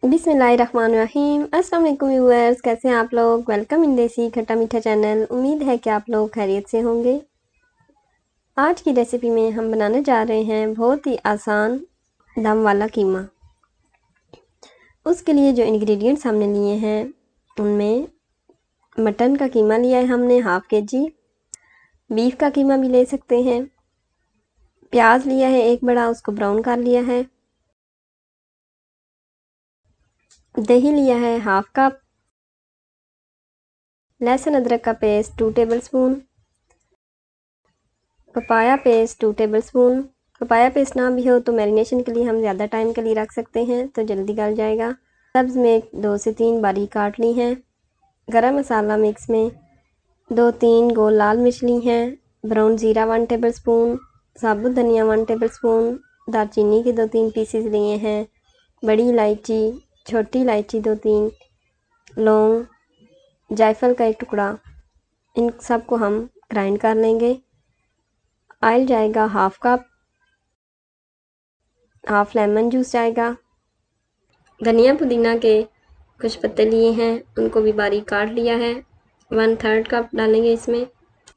बिस्मिल्लाहिर्रहमानिर्रहीम। अस्सलाम वालेकुम व्यूअर्स, कैसे हैं आप लोग। वेलकम इन देसी खट्टा मीठा चैनल। उम्मीद है कि आप लोग खैरियत से होंगे। आज की रेसिपी में हम बनाने जा रहे हैं बहुत ही आसान दम वाला कीमा। उसके लिए जो इंग्रेडिएंट्स हमने लिए हैं उनमें मटन का कीमा लिया है हमने हाफ केजी, बीफ का कीमा भी ले सकते हैं, प्याज लिया है एक बड़ा, उसको ब्राउन कर लिया है, दही लिया है हाफ कप, लहसुन अदरक का paste 2 tablespoon, papaya paste 2 tablespoon. Papaya paste ना भी हो तो मैरिनेशन के लिए हम ज़्यादा टाइम के लिए रख सकते हैं तो जल्दी गल जाएगा। सब्ज़ मिर्च 2 से 3 बारीक काट ली हैं। गरम मसाला मिक्स में 2-3 गोल लाल मिर्च ली हैं। ब्राउन ज़ीरा 1 टेबलस्पून, साबुत धनिया 1 टेबलस्पून, दालचीनी के 2-3 पीसेस लिए हैं, बड़ी इलायची, छोटी इलायची 2-3, लौंग, जायफल का एक टुकड़ा। इन सबको हम ग्राइंड कर लेंगे। ऑयल जाएगा half cup, half lemon juice जाएगा। धनिया पुदीना के कुछ पत्ते लिए हैं, उनको भी बारीक काट लिया है, 1/3 कप डालेंगे इसमें।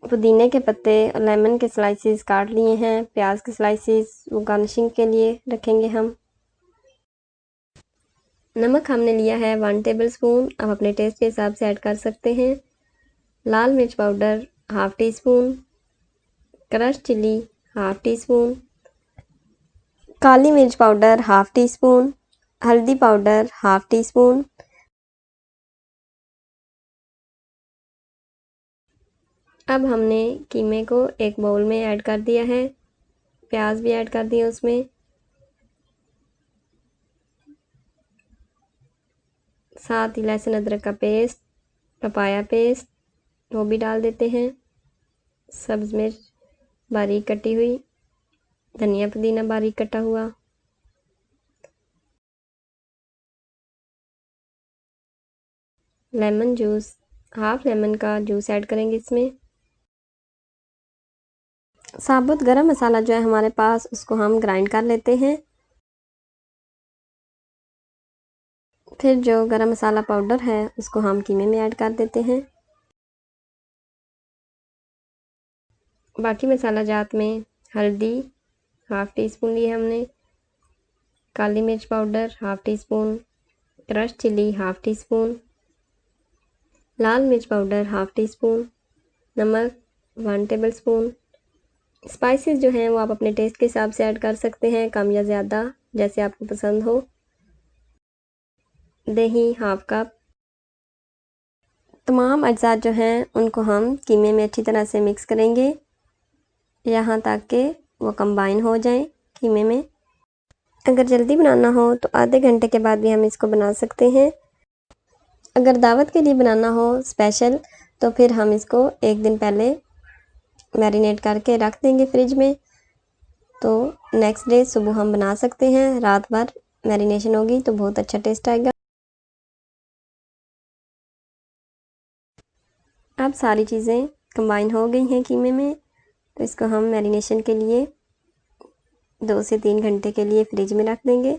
पुदीने के पत्ते और लेमन के स्लाइसेस काट लिए हैं। प्याज के स्लाइसेस वो गार्निशिंग के लिए रखेंगे हम। नमक हमने लिया है 1 टेबलस्पून, अब अपने टेस्ट के हिसाब से ऐड कर सकते हैं। लाल मिर्च powder half teaspoon, crush chilli half teaspoon, काली मिर्च पाउडर हाफ टी स्पून, हल्दी पाउडर हाफ टी स्पून। अब हमने कीमे को एक बाउल में ऐड कर दिया है, प्याज भी ऐड कर दिया उसमें, साथ ही लहसुन अदरक का पेस्ट, पपाया पेस्ट वो भी डाल देते हैं, सब्ज़ मिर्च बारीक कटी हुई, धनिया पुदीना बारीक कटा हुआ, लेमन जूस हाफ लेमन का जूस ऐड करेंगे इसमें। साबुत गरम मसाला जो है हमारे पास उसको हम ग्राइंड कर लेते हैं। फिर जो गरम मसाला पाउडर है उसको हम कीमे में ऐड कर देते हैं। बाकी मसाला जात में हल्दी हाफ टी स्पून ली है हमने, काली मिर्च powder half teaspoon, crush chilli half teaspoon, लाल मिर्च पाउडर हाफ टी स्पून, नमक 1 टेबल स्पून। स्पाइसेस जो हैं वो आप अपने टेस्ट के हिसाब से ऐड कर सकते हैं, कम या ज़्यादा जैसे आपको पसंद हो। दही हाफ कप। तमाम अज्जा जो हैं उनको हम कीमे में अच्छी तरह से मिक्स करेंगे यहाँ तक कि वो कंबाइन हो जाए कीमे में। अगर जल्दी बनाना हो तो आधे घंटे के बाद भी हम इसको बना सकते हैं। अगर दावत के लिए बनाना हो स्पेशल तो फिर हम इसको एक दिन पहले मैरिनेट करके रख देंगे फ्रिज में, तो नेक्स्ट डे सुबह हम बना सकते हैं। रात भर मैरिनेशन होगी तो बहुत अच्छा टेस्ट आएगा। अब सारी चीज़ें कंबाइन हो गई हैं कीमे में, तो इसको हम मैरिनेशन के लिए 2 से 3 घंटे के लिए फ्रिज में रख देंगे।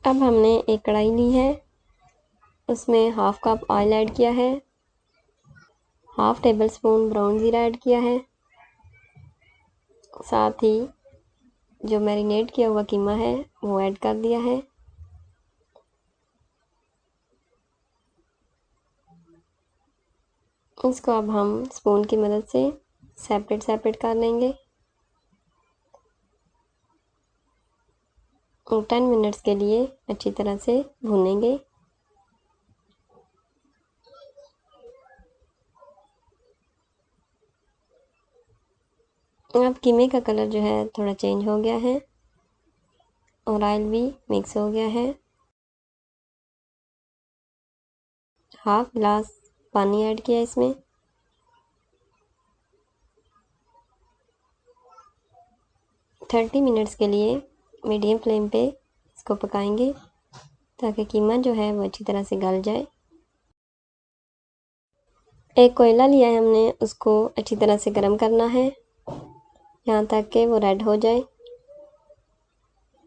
अब हमने एक कढ़ाई ली है, उसमें हाफ कप ऑयल ऐड किया है, हाफ टेबल स्पून ब्राउन ज़ीरा ऐड किया है, साथ ही जो मैरिनेट किया हुआ कीमा है वो ऐड कर दिया है। इसको अब हम स्पून की मदद से सेपरेट सेपरेट कर लेंगे और 10 मिनट्स के लिए अच्छी तरह से भूनेंगे। अब कीमे का कलर जो है थोड़ा चेंज हो गया है और ऑयल भी मिक्स हो गया है। हाफ गिलास पानी ऐड किया इसमें। 30 मिनट्स के लिए मीडियम फ्लेम पे इसको पकाएंगे ताकि कीमा जो है वो अच्छी तरह से गल जाए। एक कोयला लिया है हमने, उसको अच्छी तरह से गर्म करना है यहाँ तक कि वो रेड हो जाए।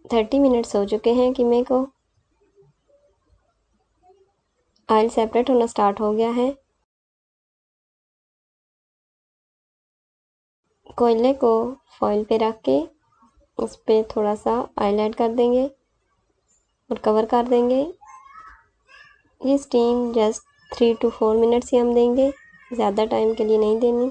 30 मिनट्स हो चुके हैं कीमे को। ऑयल सेपरेट होना स्टार्ट हो गया है। कोयले को फॉइल पे रख के उस पर थोड़ा सा ऑयल ऐड कर देंगे और कवर कर देंगे। ये स्टीम जस्ट 3 to 4 मिनट्स ही हम देंगे, ज़्यादा टाइम के लिए नहीं देनी।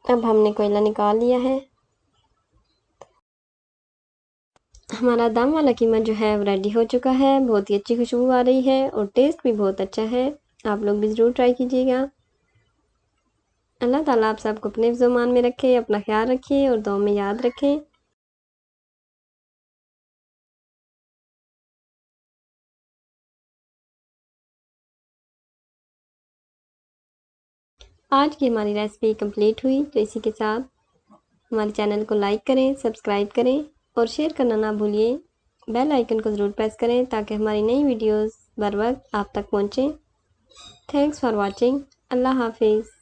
अब हमने कोयला निकाल लिया है। हमारा दम वाला कीमा जो है वो रेडी हो चुका है। बहुत ही अच्छी खुशबू आ रही है और टेस्ट भी बहुत अच्छा है। आप लोग भी ज़रूर ट्राई कीजिएगा। अल्लाह ताला आप सबको अपने ज़ुबान में रखे, अपना ख्याल रखिए और दुआ में याद रखें। आज की हमारी रेसिपी कंप्लीट हुई, तो इसी के साथ हमारे चैनल को लाइक करें, सब्सक्राइब करें और शेयर करना ना भूलिए। बेल आइकन को ज़रूर प्रेस करें ताकि हमारी नई वीडियोस बर वक्त आप तक पहुँचें। Thanks for watching. अल्लाह हाफिज़।